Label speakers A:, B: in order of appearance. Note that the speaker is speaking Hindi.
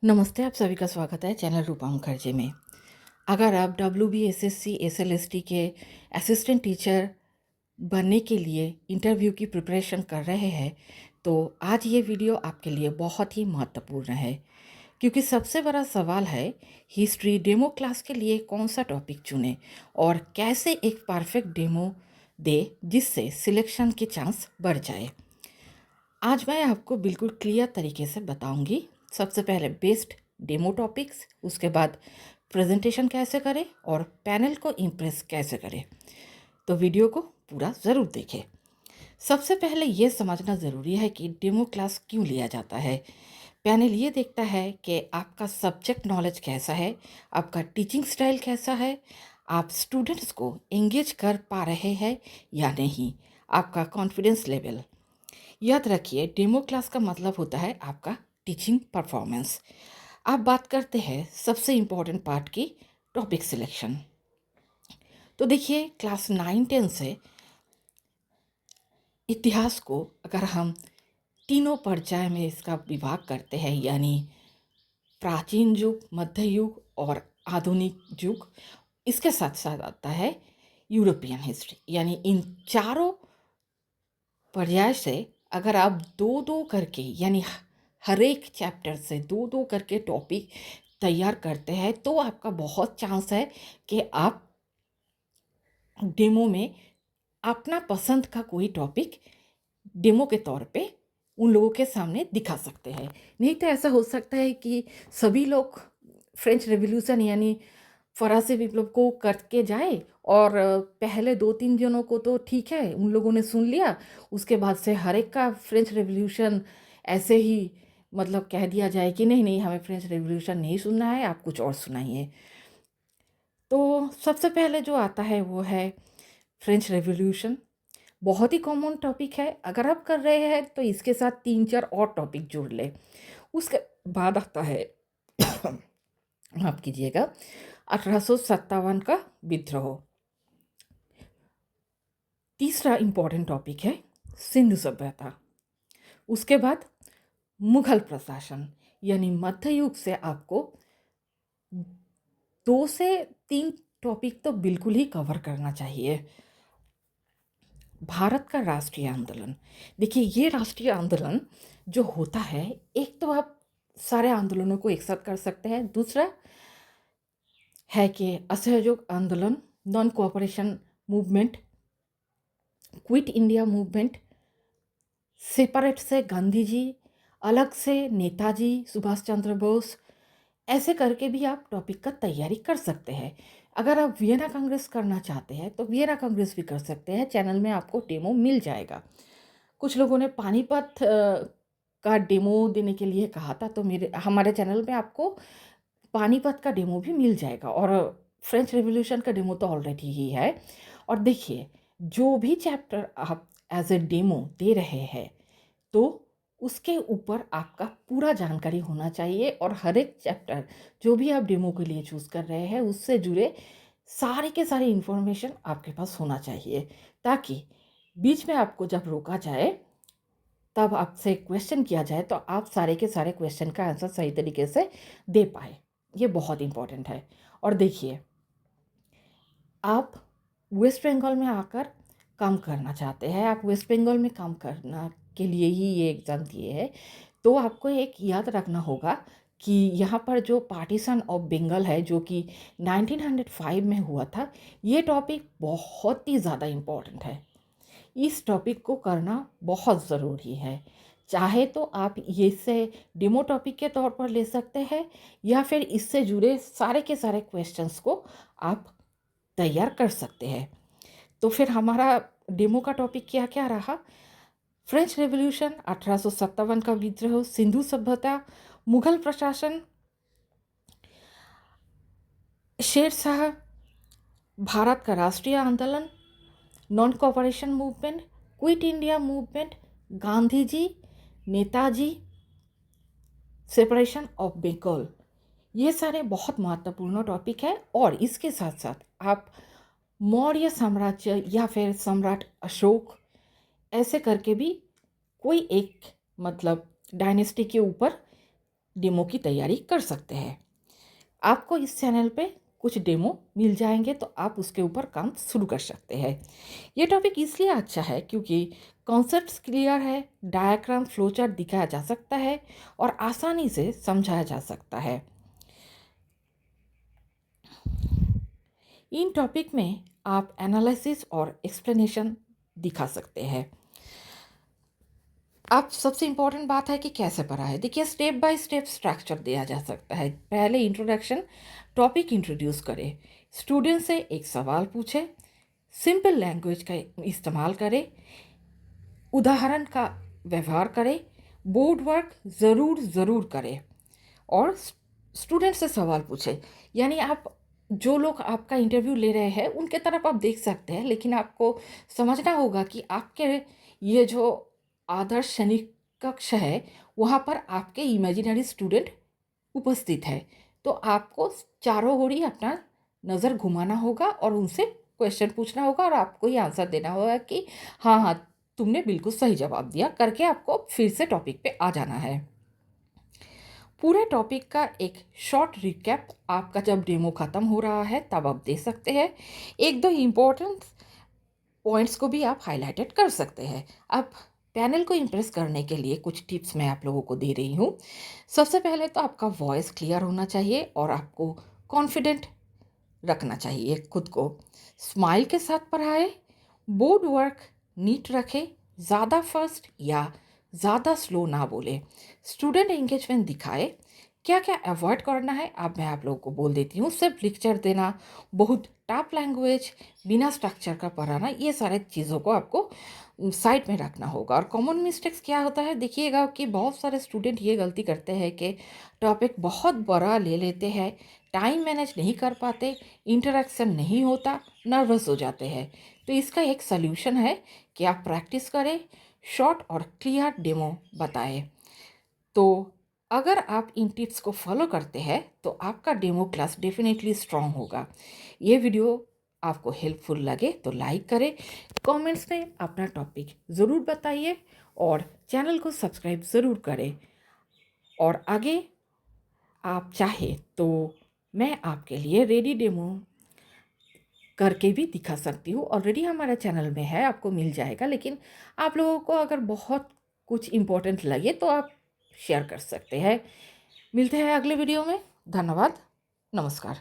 A: नमस्ते, आप सभी का स्वागत है चैनल रूपा मुखर्जी में। अगर आप WBSSC SLST के असिस्टेंट टीचर बनने के लिए इंटरव्यू की प्रिपरेशन कर रहे हैं, तो आज ये वीडियो आपके लिए बहुत ही महत्वपूर्ण है, क्योंकि सबसे बड़ा सवाल है हिस्ट्री डेमो क्लास के लिए कौन सा टॉपिक चुने और कैसे एक परफेक्ट डेमो दे जिससे सिलेक्शन के चांस बढ़ जाए। आज मैं आपको बिल्कुल क्लियर तरीके से बताऊंगी। सबसे पहले बेस्ड डेमो टॉपिक्स, उसके बाद प्रेजेंटेशन कैसे करें और पैनल को इम्प्रेस कैसे करें। तो वीडियो को पूरा ज़रूर देखें। सबसे पहले ये समझना ज़रूरी है कि डेमो क्लास क्यों लिया जाता है। पैनल ये देखता है कि आपका सब्जेक्ट नॉलेज कैसा है, आपका टीचिंग स्टाइल कैसा है, आप स्टूडेंट्स को एंगेज कर पा रहे हैं या नहीं, आपका कॉन्फिडेंस लेवल। याद रखिए, डेमो क्लास का मतलब होता है आपका टीचिंग परफॉर्मेंस। अब बात करते हैं सबसे इम्पोर्टेंट पार्ट की, टॉपिक सिलेक्शन। तो देखिए, क्लास 9-10 से इतिहास को अगर हम तीनों पर्याय में इसका विभाग करते हैं, यानी प्राचीन युग, मध्य युग और आधुनिक युग, इसके साथ साथ आता है यूरोपियन हिस्ट्री, यानी इन चारों पर्याय से अगर आप दो दो करके, यानी हर एक चैप्टर से दो दो करके टॉपिक तैयार करते हैं, तो आपका बहुत चांस है कि आप डेमो में अपना पसंद का कोई टॉपिक डेमो के तौर पे उन लोगों के सामने दिखा सकते हैं। नहीं तो ऐसा हो सकता है कि सभी लोग फ्रेंच रेवोल्यूशन यानी फ़रासी विप्लव को करके जाए और पहले 2-3 जनों को तो ठीक है, उन लोगों ने सुन लिया, उसके बाद से हर एक का फ्रेंच रेवोल्यूशन ऐसे ही मतलब कह दिया जाए कि नहीं नहीं, हमें फ्रेंच रेवोल्यूशन नहीं सुनना है, आप कुछ और सुनाइए। तो सबसे पहले जो आता है वो है फ्रेंच रेवोल्यूशन। बहुत ही कॉमन टॉपिक है, अगर आप कर रहे हैं तो इसके साथ 3-4 और टॉपिक जोड़ ले। उसके बाद आता है माफ कीजिएगा, 1857 का विद्रोह। तीसरा इम्पॉर्टेंट टॉपिक है सिंधु सभ्यता। उसके बाद मुगल प्रशासन, यानी मध्य युग से आपको 2 से 3 टॉपिक तो बिल्कुल ही कवर करना चाहिए। भारत का राष्ट्रीय आंदोलन। देखिए, ये राष्ट्रीय आंदोलन जो होता है, एक तो आप सारे आंदोलनों को एक साथ कर सकते हैं, दूसरा है कि असहयोग आंदोलन, non cooperation movement, quit India movement, separate से गांधी जी, अलग से नेताजी सुभाष चंद्र बोस, ऐसे करके भी आप टॉपिक का तैयारी कर सकते हैं। अगर आप वियना कांग्रेस करना चाहते हैं तो वियना कांग्रेस भी कर सकते हैं, चैनल में आपको डेमो मिल जाएगा। कुछ लोगों ने पानीपत का डेमो देने के लिए कहा था, तो हमारे चैनल में आपको पानीपत का डेमो भी मिल जाएगा, और फ्रेंच रेवोल्यूशन का डेमो तो ऑलरेडी ही है। और देखिए, जो भी चैप्टर आप एज ए डेमो दे रहे हैं, तो उसके ऊपर आपका पूरा जानकारी होना चाहिए, और हर एक चैप्टर जो भी आप डेमो के लिए चूज़ कर रहे हैं उससे जुड़े सारे के सारे इन्फॉर्मेशन आपके पास होना चाहिए, ताकि बीच में आपको जब रोका जाए, तब आपसे क्वेश्चन किया जाए, तो आप सारे के सारे क्वेश्चन का आंसर सही तरीके से दे पाए। ये बहुत इम्पोर्टेंट है। और देखिए, आप वेस्ट बंगाल में आकर काम करना चाहते हैं, आप वेस्ट बंगाल में काम करना के लिए ही ये एग्ज़ाम दिए हैं, तो आपको एक याद रखना होगा कि यहाँ पर जो पार्टीशन ऑफ बंगाल है, जो कि 1905 में हुआ था, ये टॉपिक बहुत ही ज़्यादा इम्पोर्टेंट है। इस टॉपिक को करना बहुत ज़रूरी है। चाहे तो आप ये से डेमो टॉपिक के तौर पर ले सकते हैं, या फिर इससे जुड़े सारे के सारे क्वेश्चंस को आप तैयार कर सकते हैं। तो फिर हमारा डेमो का टॉपिक क्या क्या रहा? फ्रेंच रेवोल्यूशन, 1857 का विद्रोह, सिंधु सभ्यता, मुगल प्रशासन, शेरशाह, भारत का राष्ट्रीय आंदोलन, non cooperation movement, quit India movement, Gandhi ji, Netaji, separation of Bengal. ये सारे बहुत महत्वपूर्ण टॉपिक है। और इसके साथ साथ आप मौर्य साम्राज्य या फिर सम्राट अशोक, ऐसे करके भी कोई एक मतलब डायनेस्टी के ऊपर डेमो की तैयारी कर सकते हैं। आपको इस चैनल पे कुछ डेमो मिल जाएंगे तो आप उसके ऊपर काम शुरू कर सकते हैं। ये टॉपिक इसलिए अच्छा है क्योंकि कॉन्सेप्ट्स क्लियर है, डायग्राम फ्लोचार्ट दिखाया जा सकता है और आसानी से समझाया जा सकता है। इन टॉपिक में आप एनालिसिस और एक्सप्लेनेशन दिखा सकते हैं। अब सबसे इम्पोर्टेंट बात है कि कैसे पढ़ा है। देखिए, स्टेप बाय स्टेप स्ट्रक्चर दिया जा सकता है। पहले इंट्रोडक्शन, टॉपिक इंट्रोड्यूस करें, स्टूडेंट से एक सवाल पूछे, सिंपल लैंग्वेज का इस्तेमाल करें, उदाहरण का व्यवहार करें, बोर्ड वर्क ज़रूर करें और स्टूडेंट से सवाल पूछे। यानी आप जो लोग आपका इंटरव्यू ले रहे हैं उनके तरफ आप देख सकते हैं, लेकिन आपको समझना होगा कि आपके ये जो आदर्श सैनिक कक्ष है वहाँ पर आपके इमेजिनरी स्टूडेंट उपस्थित है। तो आपको चारों ओर ही अपना नज़र घुमाना होगा और उनसे क्वेश्चन पूछना होगा और आपको ही आंसर देना होगा कि हाँ हाँ, तुमने बिल्कुल सही जवाब दिया करके आपको फिर से टॉपिक पे आ जाना है। पूरे टॉपिक का एक शॉर्ट रिकैप आपका जब डेमो ख़त्म हो रहा है तब आप दे सकते हैं। एक दो इम्पोर्टेंट पॉइंट्स को भी आप हाईलाइटेड कर सकते हैं। अब पैनल को इम्प्रेस करने के लिए कुछ टिप्स मैं आप लोगों को दे रही हूँ। सबसे पहले तो आपका वॉइस क्लियर होना चाहिए और आपको कॉन्फिडेंट रखना चाहिए खुद को। स्माइल के साथ पढ़ाए, बोर्ड वर्क नीट रखें, ज़्यादा फास्ट या ज़्यादा स्लो ना बोले, स्टूडेंट एंगेजमेंट दिखाए। क्या क्या अवॉइड करना है अब मैं आप लोगों को बोल देती हूँ। सिर्फ लेक्चर देना, बहुत टफ लैंग्वेज, बिना स्ट्रक्चर का पढ़ाना, ये सारे चीज़ों को आपको साइड में रखना होगा। और कॉमन मिस्टेक्स क्या होता है, देखिएगा कि बहुत सारे स्टूडेंट ये गलती करते हैं कि टॉपिक बहुत बड़ा ले लेते हैं, टाइम मैनेज नहीं कर पाते, इंटरेक्शन नहीं होता, नर्वस हो जाते हैं। तो इसका एक सल्यूशन है कि आप प्रैक्टिस करें, शॉर्ट और क्लियर डेमो बताएं। तो अगर आप इन टिप्स को फॉलो करते हैं तो आपका डेमो क्लास डेफिनेटली स्ट्रांग होगा। ये वीडियो आपको हेल्पफुल लगे तो लाइक करें, कमेंट्स में अपना टॉपिक ज़रूर बताइए और चैनल को सब्सक्राइब ज़रूर करें। और आगे आप चाहे तो मैं आपके लिए रेडी डेमो करके भी दिखा सकती हूँ। ऑलरेडी हमारे चैनल में है, आपको मिल जाएगा, लेकिन आप लोगों को अगर बहुत कुछ इम्पोर्टेंट लगे तो आप शेयर कर सकते हैं। मिलते हैं अगले वीडियो में। धन्यवाद, नमस्कार।